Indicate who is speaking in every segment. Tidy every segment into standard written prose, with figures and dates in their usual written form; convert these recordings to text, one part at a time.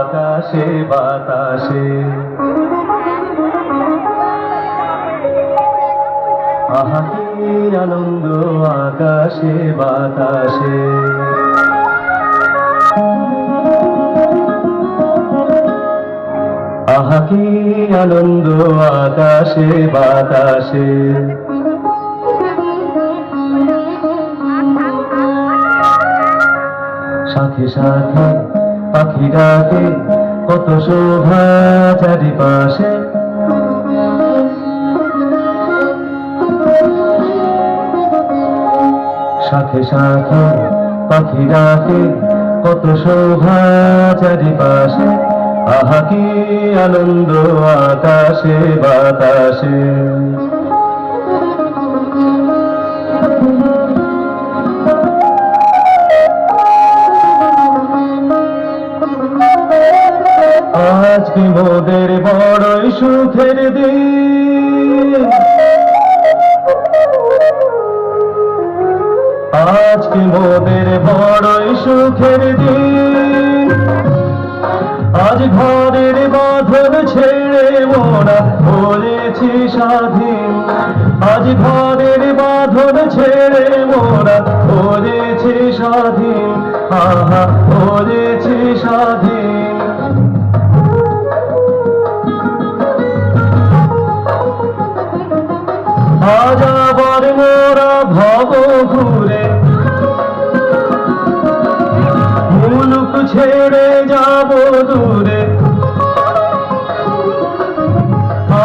Speaker 1: আকাশে বাতাসে, আহা কি আনন্দ আকাশে বাতাসে। আহা কি আনন্দ আকাশে বাতাসে। সাথে সাথে পাখি ডাকে, কত শোভা চারিপাশে। সাথে সাথে পাখি ডাকে, কত শোভা চারিপাশে। আহা কি আনন্দ আকাশে বাতাসে। আজকে মোদের বড়ই সুখের দিন, আজকে মোদের বড়ই সুখের দিন। আজ ঘরের বাঁধন ছেড়ে মোরা হয়েছি স্বাধীন। আজ ঘরের বাঁধন ছেড়ে মোরা হয়েছি স্বাধীন। আহা হয়েছি স্বাধীন। আজ আবার মোরা ভব ঘুরে মুলুক ছেড়ে যাব দূরে।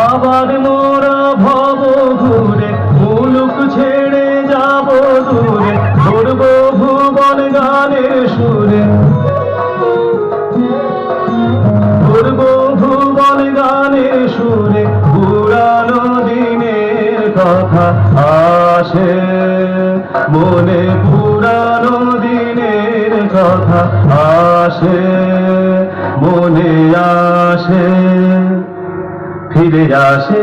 Speaker 1: আবার মোরা ভব ঘুরে মুলুক ছেড়ে যাব দূরে। ধরব ভুবন গানের সুরে, ধরব ভুবন গানের সুরে। পুরানো দিনের কথা আসে মনে, পুরানো দিনের কথা আসে মনে, আসে ফিরে আসে।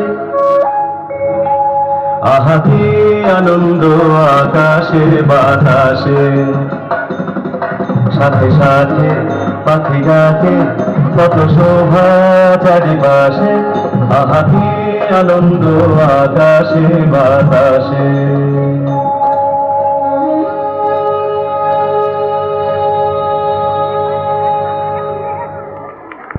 Speaker 1: আহা কি আনন্দ আকাশে বাতাসে। সাথে সাথে পাখি ডাকে, কত শোভা চারিপাশে। আহা কি আনন্দ আকাশে বাতাসে।